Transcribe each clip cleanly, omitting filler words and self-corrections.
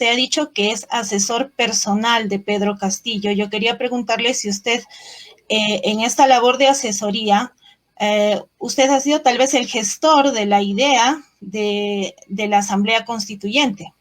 usted ha dicho que es asesor personal de Pedro Castillo. Yo quería preguntarle si usted, en esta labor de asesoría, usted ha sido tal vez el gestor de la idea de la Asamblea Constituyente.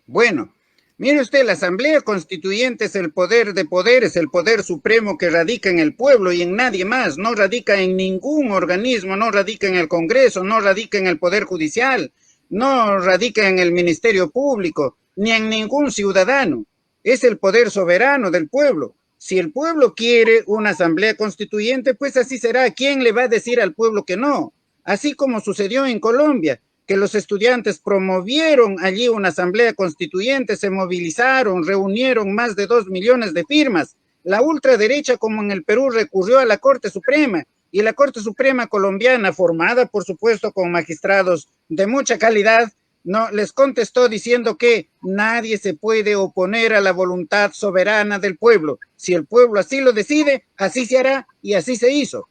Bueno, mire usted, la Asamblea Constituyente es el poder de poderes, el poder supremo que radica en el pueblo y en nadie más, no radica en ningún organismo, no radica en el Congreso, no radica en el Poder Judicial, no radica en el Ministerio Público, ni en ningún ciudadano. Es el poder soberano del pueblo. Si el pueblo quiere una Asamblea Constituyente, pues así será. ¿Quién le va a decir al pueblo que no? Así como sucedió en Colombia, que los estudiantes promovieron allí una asamblea constituyente, se movilizaron, reunieron más de 2 millones de firmas. La ultraderecha, como en el Perú, recurrió a la Corte Suprema, y la Corte Suprema colombiana, formada por supuesto con magistrados de mucha calidad, no les contestó diciendo que nadie se puede oponer a la voluntad soberana del pueblo. Si el pueblo así lo decide, así se hará, y así se hizo.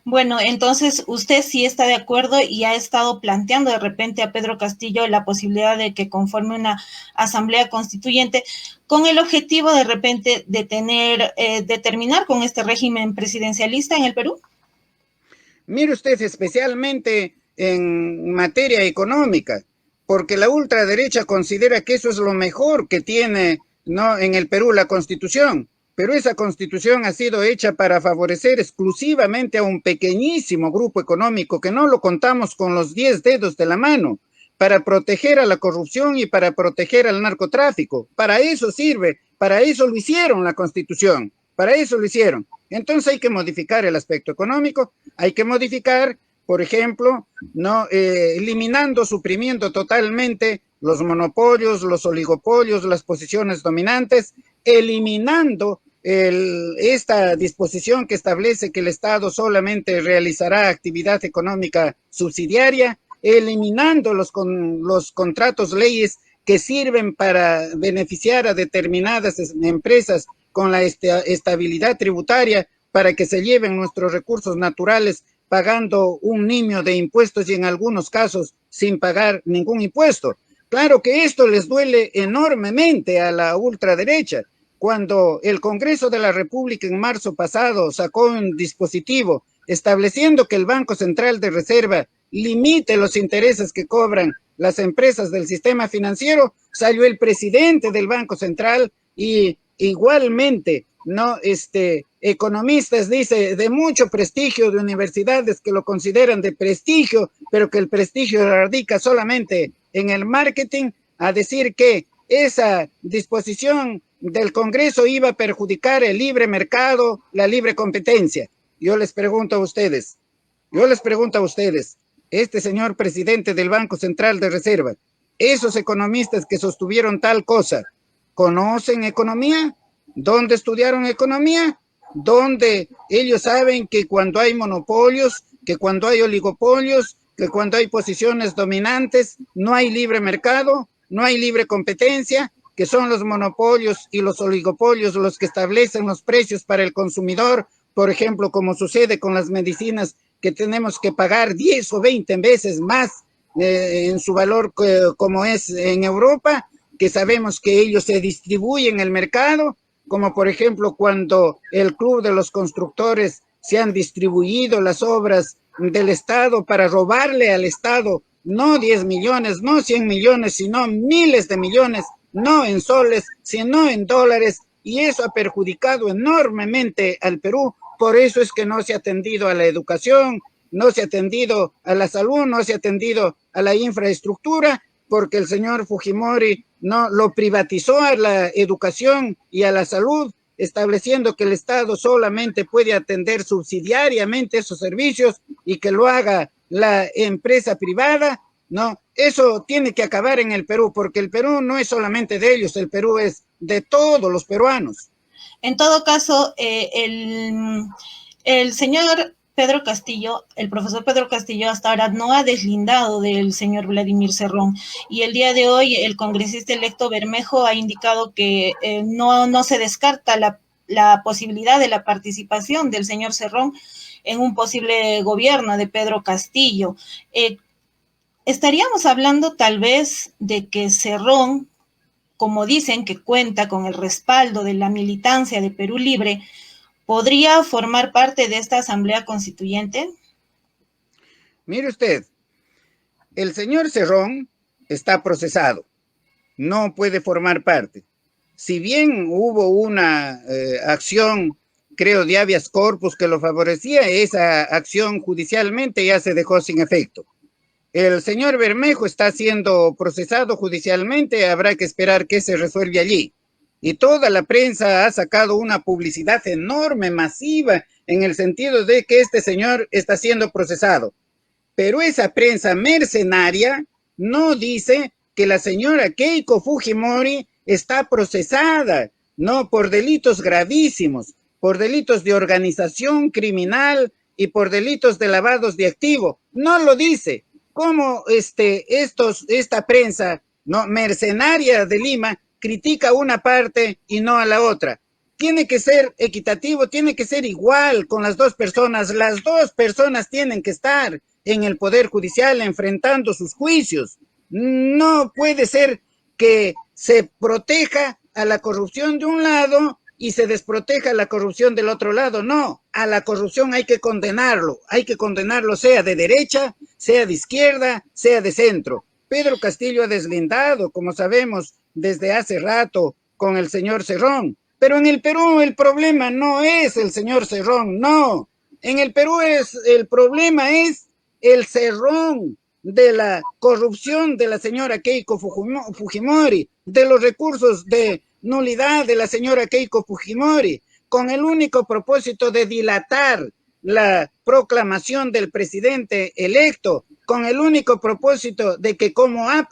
Bueno, entonces usted sí está de acuerdo y ha estado planteando de repente a Pedro Castillo la posibilidad de que conforme una asamblea constituyente con el objetivo de repente de terminar con este régimen presidencialista en el Perú. Mire usted, especialmente en materia económica, porque la ultraderecha considera que eso es lo mejor que tiene, ¿no?, en el Perú la Constitución. Pero esa Constitución ha sido hecha para favorecer exclusivamente a un pequeñísimo grupo económico que no lo contamos con los 10 dedos de la mano, para proteger a la corrupción y para proteger al narcotráfico. Para eso sirve, para eso lo hicieron la Constitución, para eso lo hicieron. Entonces hay que modificar el aspecto económico, hay que modificar, por ejemplo, ¿no?, eliminando, suprimiendo totalmente los monopolios, los oligopolios, las posiciones dominantes, eliminando esta disposición que establece que el Estado solamente realizará actividad económica subsidiaria, eliminando los contratos leyes que sirven para beneficiar a determinadas empresas con la estabilidad tributaria para que se lleven nuestros recursos naturales pagando un niño de impuestos y en algunos casos sin pagar ningún impuesto. Claro que esto les duele enormemente a la ultraderecha. Cuando el Congreso de la República en marzo pasado sacó un dispositivo estableciendo que el Banco Central de Reserva limite los intereses que cobran las empresas del sistema financiero, salió el presidente del Banco Central y igualmente, ¿no?, economistas, dice, de mucho prestigio, de universidades que lo consideran de prestigio, pero que el prestigio radica solamente en el marketing, a decir que esa disposición del Congreso iba a perjudicar el libre mercado, la libre competencia. Yo les pregunto a ustedes, este señor presidente del Banco Central de Reserva, esos economistas que sostuvieron tal cosa, ¿conocen economía? ¿Dónde estudiaron economía? ¿Dónde ellos saben que cuando hay monopolios, que cuando hay oligopolios, que cuando hay posiciones dominantes, no hay libre mercado, no hay libre competencia, que son los monopolios y los oligopolios los que establecen los precios para el consumidor, por ejemplo, como sucede con las medicinas, que tenemos que pagar 10 o 20 veces más en su valor como es en Europa, que sabemos que ellos se distribuyen en el mercado, como por ejemplo cuando el Club de los Constructores se han distribuido las obras del Estado para robarle al Estado no 10 millones, no 100 millones, sino miles de millones, no en soles, sino en dólares, y eso ha perjudicado enormemente al Perú. Por eso es que no se ha atendido a la educación, no se ha atendido a la salud, no se ha atendido a la infraestructura, porque el señor Fujimori no lo privatizó a la educación y a la salud, estableciendo que el Estado solamente puede atender subsidiariamente esos servicios y que lo haga la empresa privada. No, eso tiene que acabar en el Perú, porque el Perú no es solamente de ellos, el Perú es de todos los peruanos. En todo caso, el señor Pedro Castillo, el profesor Pedro Castillo, hasta ahora no ha deslindado del señor Vladimir Cerrón. Y el día de hoy, el congresista electo Bermejo ha indicado que no se descarta la posibilidad de la participación del señor Cerrón en un posible gobierno de Pedro Castillo. estaríamos hablando tal vez de que Cerrón, como dicen que cuenta con el respaldo de la militancia de Perú Libre, ¿podría formar parte de esta asamblea constituyente? Mire usted, el señor Cerrón está procesado, no puede formar parte. Si bien hubo una acción, creo, de habeas corpus que lo favorecía, esa acción judicialmente ya se dejó sin efecto. El señor Bermejo está siendo procesado judicialmente, habrá que esperar que se resuelva allí. Y toda la prensa ha sacado una publicidad enorme, masiva, en el sentido de que este señor está siendo procesado. Pero esa prensa mercenaria no dice que la señora Keiko Fujimori está procesada, no, por delitos gravísimos, por delitos de organización criminal y por delitos de lavados de activo. No lo dice. ¿Cómo esta prensa, no, mercenaria de Lima critica a una parte y no a la otra? Tiene que ser equitativo, tiene que ser igual con las dos personas. Las dos personas tienen que estar en el Poder Judicial enfrentando sus juicios. No puede ser que se proteja a la corrupción de un lado y se desproteja la corrupción del otro lado. No, a la corrupción hay que condenarlo sea de derecha, sea de izquierda, sea de centro. Pedro Castillo ha deslindado, como sabemos, desde hace rato con el señor Cerrón. Pero en el Perú el problema no es el señor Cerrón, no. En el Perú el problema es el Cerrón de la corrupción de la señora Keiko Fujimori, de los recursos de nulidad de la señora Keiko Fujimori, con el único propósito de dilatar la proclamación del presidente electo, con el único propósito de que como ha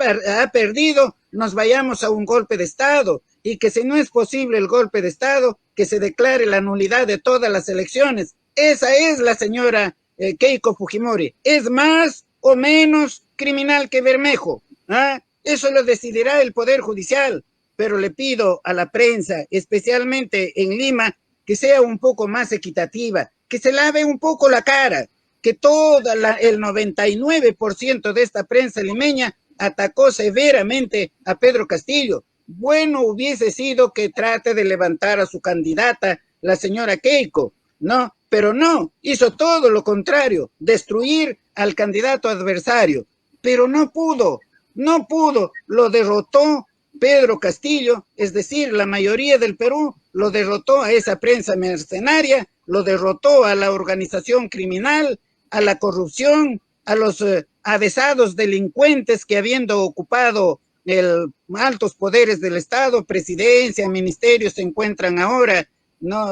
perdido, nos vayamos a un golpe de Estado y que si no es posible el golpe de Estado, que se declare la nulidad de todas las elecciones. Esa es la señora Keiko Fujimori. ¿Es más o menos criminal que Bermejo? ¿Ah? Eso lo decidirá el Poder Judicial, pero le pido a la prensa, especialmente en Lima, que sea un poco más equitativa, que se lave un poco la cara, que el 99% de esta prensa limeña atacó severamente a Pedro Castillo. Bueno hubiese sido que trate de levantar a su candidata, la señora Keiko, ¿no? Pero no, hizo todo lo contrario, destruir al candidato adversario, pero no pudo, lo derrotó Pedro Castillo, es decir, la mayoría del Perú lo derrotó a esa prensa mercenaria, lo derrotó a la organización criminal, a la corrupción, a los avesados delincuentes que habiendo ocupado altos poderes del Estado, presidencia, ministerios, se encuentran ahora, no,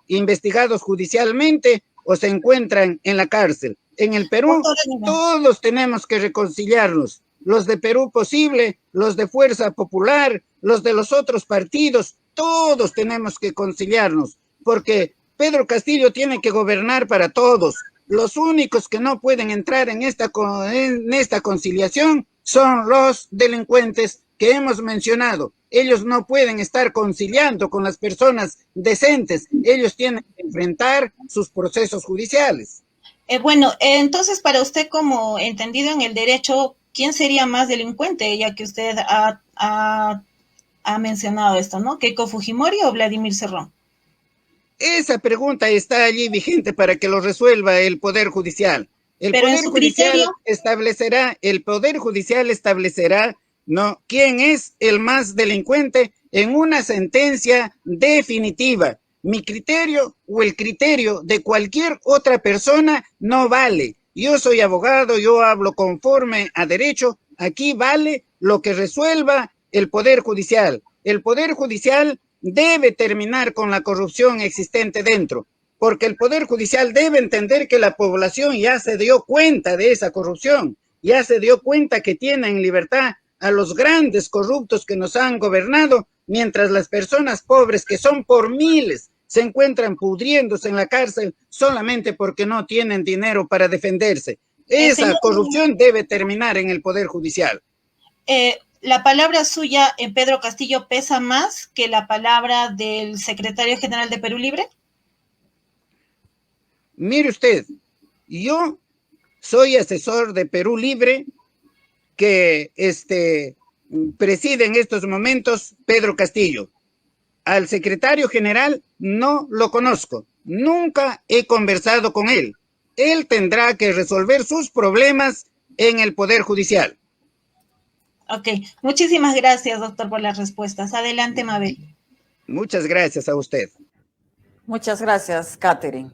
investigados judicialmente o se encuentran en la cárcel. En el Perú, todos tenemos que reconciliarnos. Los de Perú Posible, los de Fuerza Popular, los de los otros partidos, todos tenemos que conciliarnos, porque Pedro Castillo tiene que gobernar para todos. Los únicos que no pueden entrar en esta conciliación son los delincuentes que hemos mencionado. Ellos no pueden estar conciliando con las personas decentes. Ellos tienen que enfrentar sus procesos judiciales. Entonces, para usted, como entendido en el derecho, ¿quién sería más delincuente? Ya que usted ha mencionado esto, ¿no? ¿Keiko Fujimori o Vladimir Cerrón? Esa pregunta está allí vigente para que lo resuelva el Poder Judicial. El Poder Judicial establecerá, ¿no?, quién es el más delincuente en una sentencia definitiva. Mi criterio o el criterio de cualquier otra persona no vale. Yo soy abogado, yo hablo conforme a derecho. Aquí vale lo que resuelva el Poder Judicial. El Poder Judicial debe terminar con la corrupción existente dentro, porque el Poder Judicial debe entender que la población ya se dio cuenta de esa corrupción, ya se dio cuenta que tiene en libertad a los grandes corruptos que nos han gobernado, mientras las personas pobres, que son por miles, se encuentran pudriéndose en la cárcel solamente porque no tienen dinero para defenderse. Esa corrupción debe terminar en el Poder Judicial. La palabra suya en Pedro Castillo pesa más que la palabra del secretario general de Perú Libre. Mire usted, yo soy asesor de Perú Libre que preside en estos momentos Pedro Castillo. Al secretario general no lo conozco, nunca he conversado con él. Él tendrá que resolver sus problemas en el Poder Judicial. Ok, muchísimas gracias, doctor, por las respuestas. Adelante, Mabel. Muchas gracias a usted. Muchas gracias, Catherine.